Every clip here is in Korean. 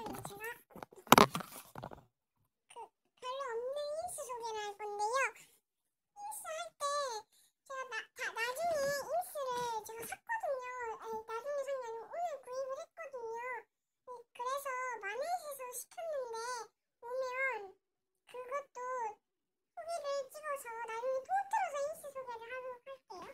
별로 없는 인스 소개를 할 건데요. 인스 할 때 제가 나중에 인스를 제가 샀거든요. 아니, 나중에 산 게 아니고 오늘 구입을 했거든요. 그래서 마넷에서 시켰는데 오면 그것도 소개를 찍어서 나중에 통틀어서 인스 소개를 하도록 할게요.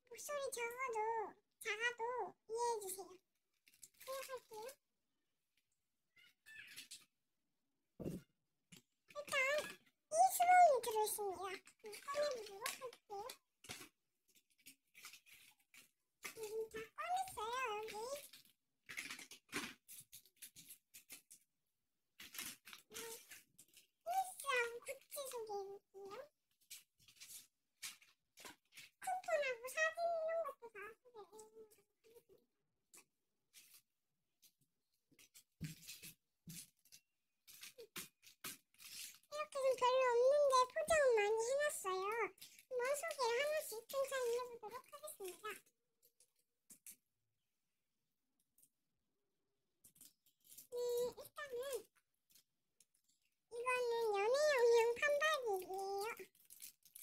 목소리 작아도 이해해주세요. 시작할게요. 일단 이 수mon이 들어있습니다. 꺼내보도록 할게요. 다 꺼냈어요. 여기 인스하고 굿즈 소개해볼게요. 쿠폰하고 사진 이런 것도 다 소개해보도록 하겠습니다. 이렇게 좀 별로 없는데 포장은 많이 해놨어요. 한번 소개를 하나씩 천천히 해보도록 하겠습니다. 일단은 이거는 연애용량 판박이에요.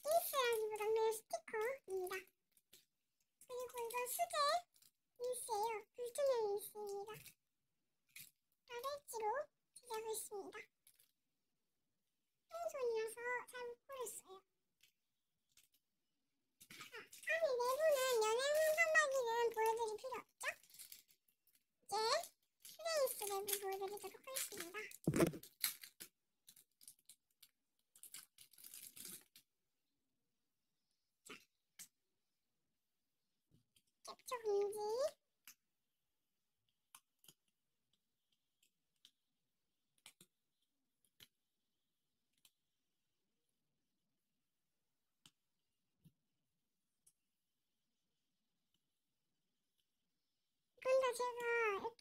인스라기보다는 스티커입니다. 그리고 이건 수제 인스예요. 불투명 인스입니다. 라벨지로 제작했습니다. 흰손이라서 잘 못 고르어요. 안에 내부는 연애용 판박이는 보여드릴 필요 없죠? 이제 수제 인스 내부 보여드리도록 하겠습니다. 캡처 공지, 이건 다 제가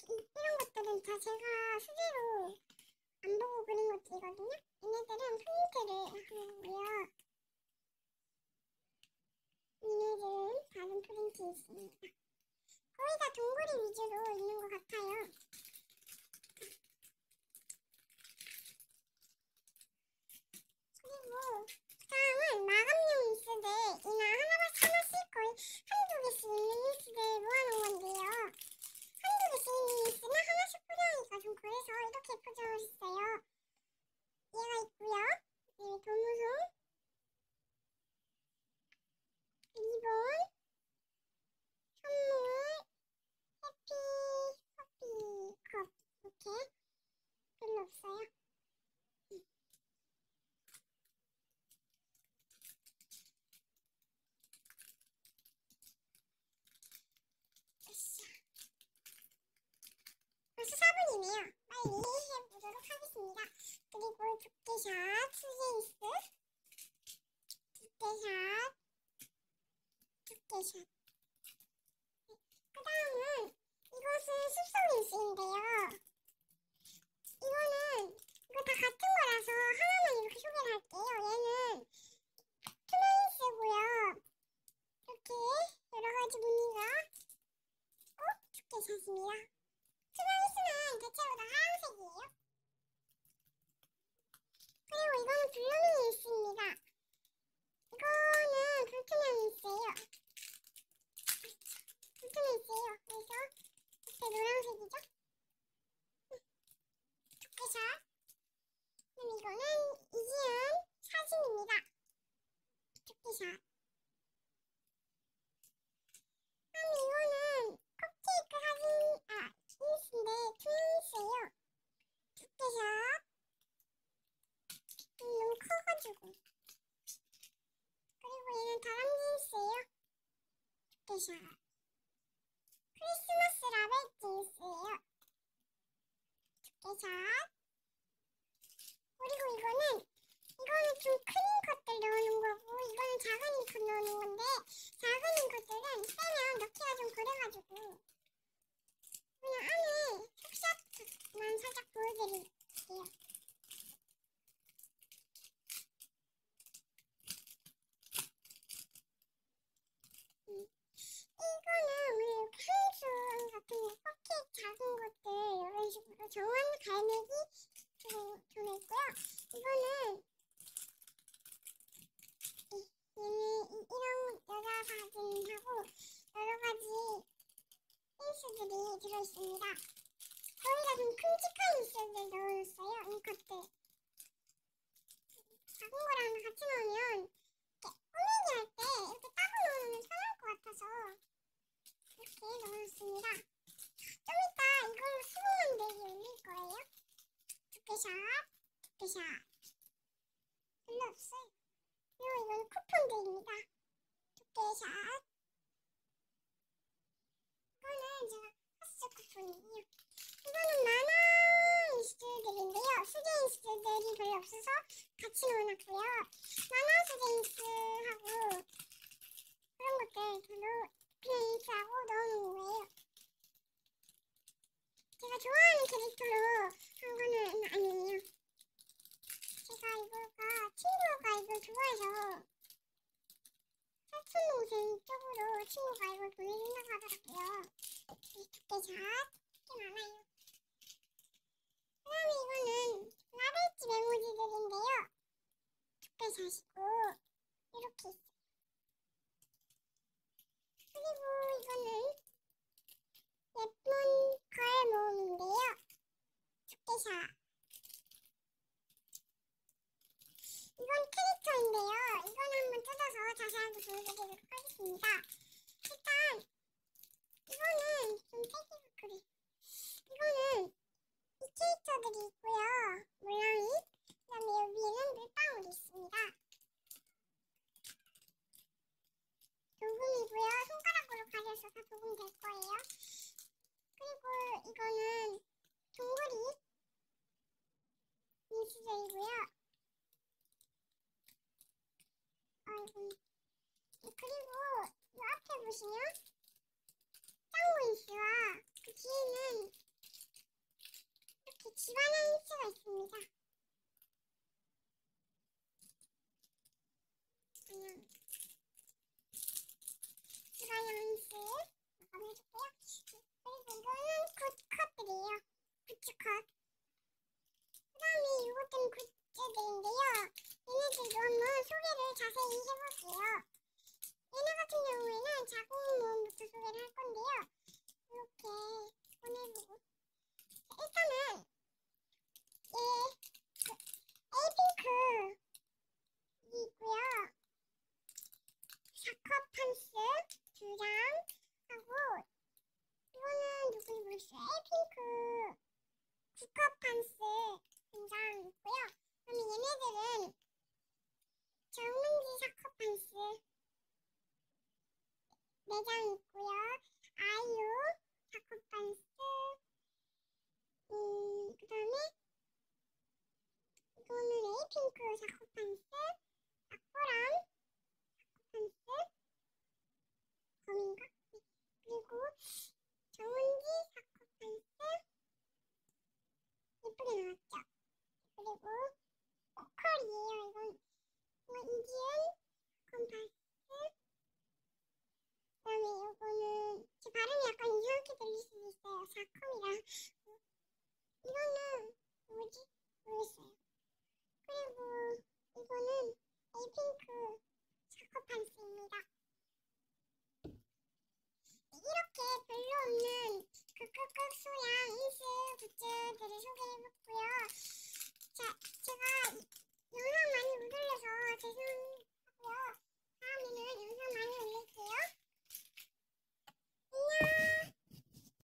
이런 것들은 다 제가 수제로 안 보고 그린 것들이거든요. 얘네들은 프린트를 한 거고요. 얘네들은 다른 프린트 있습니다. 거의 다 동그리 위주로 있는 것 같아요. 그리고 다음은 마감용 인스들, 이나 하나씩 거의 한두 개씩 있는 인스들 모아놓은 건데요. 한두 개씩 있는 인스는 하나씩 포장하기가 좀 그래서 이렇게 포장을 했어요. 얘가 있고요. 도무송, 리본, 선물, 해피, 커피, 컵 이렇게 별로 없어요. 벌써 4분이네요. 빨리 해보도록 하겠습니다. 그리고 두께샷, 수제인스, 두께샷. 그 다음은 이것은 숲속인스인데요. 이거 다 같은 거라서 하나만 이렇게 소개를 할게요. 얘는 투명인스고요. 이렇게 여러 가지 무늬가 두께샷입니다. 투명인스는 대체로 다 하얀색이에요. 그리고 이거는 블루밍이 있습니다. 이거는 불투명이 있어요. 불투명이 있어요. 그래서 이렇게 노란색이죠? 두께샷. 그럼 이거는 이지은 사진입니다. 두께샷. 그럼 이거는 컵케이크 사진, 인스인데 트윈스예요. 두께샷. 너무 커가지고. 그리고 얘는 다람쥐 인스예요. 두께샷. 크리스마스 라벨 진스예요. 두께샷. 그리고 이거는 좀 큰 것들 넣는 거고, 이거는 작은 것 넣는 건데, 작은 것들은 빼면 넣기가 좀 그래가지고, 그냥 안에 속샷만 살짝 보여드릴게요. 이거는 우리 향수 같은 거, 컵케이크 작은 것들, 이런 식으로 정원 갈매기 들어있고요. 이거는 이런 여자 사진하고 여러 가지 인스들이 들어있습니다. 거기다 좀 큼직한 인스들 넣어놨어요. 이 것들. 작은 거랑 같이 넣으면 이렇게 꾸미기 할 때 이렇게 따로 넣으면 편할 것 같아서 이렇게 넣어놨습니다. 좀 이따 이걸로 수분 만들기 올릴 거예요. 두께샷, 두께샷. 별로 없어요. 그리고 이건 쿠폰들입니다. 두께샷. 이거는 제가 핫스 쿠폰이에요. 이거는 만화 인스들인데요. 수제 인스들이 별로 없어서 같이 넣어놨고요. 만화 수제 인스하고 그런 것들 그냥 인스하고 넣어놓은 거예요. 제가 좋아하는 캐릭터로 한 거는 아니에요. 제가 친구가 이걸 좋아해서 사촌동생 쪽으로 친구가 이걸 보내준다고 하더라고요. 이 두께샷 꽤 많아요. 그 다음에 이거는 라벨지 메모지들인데요. 두께샷이고 이렇게 있어요. 그리고 이거는 예쁜 걸 모음인데요. 두께샷. 이건 캐릭터인데요. 이건 한번 뜯어서 자세하게 보여드리도록 하겠습니다. 일단 이거는 좀 색이 그래. 이거는 이 캐릭터들이 있고요. 모양이. 그 다음에 여기에는 물방울이 있습니다. 도금이고요. 손가락으로 가려서 다 도금 될 거예요. 그리고 이거는 동굴이 인수절이고요. 그리고 이 앞에 보시면 짱구 인스와 그 뒤에는 이렇게 집안한 인스가 있습니다. 그냥 집안한 인스 마감해줄게요. 그리고 이거는 굿컷들이에요. 굿컷. 그 다음에 이것들은 굿즈들인데요. 얘네들도 한번 소개를 자세히 해볼게요. 얘네 같은 경우에는 자궁 모음부터 소개를 할 건데요. 이렇게 보내보고. 일단은 에이핑크 있고요. 사커 판스 2장 하고 이거는 누구지 모르겠어요. 에이핑크 두컵 판스 2장 있고요. 그다음에 얘네들은 정은지 사커 판스 4장 있고요. 아이유 사커 판스 그 다음에 이거는 에이핑크 사커 판스 아코랑 판스 검인가? 네. 그리고 정은지 사커 판스 예쁘게 나왔죠? 그리고 고컬이에요. 이건 이지은 컴파스 그다음에 이거는 제 발음이 약간 이상하게 들릴 수도 있어요. 사컴이랑 이거는 뭐지? 모르겠어요. 그리고 이거는 에이핑크 자커 판스입니다. 이렇게 별로 없는 그 끝끝 소양 인스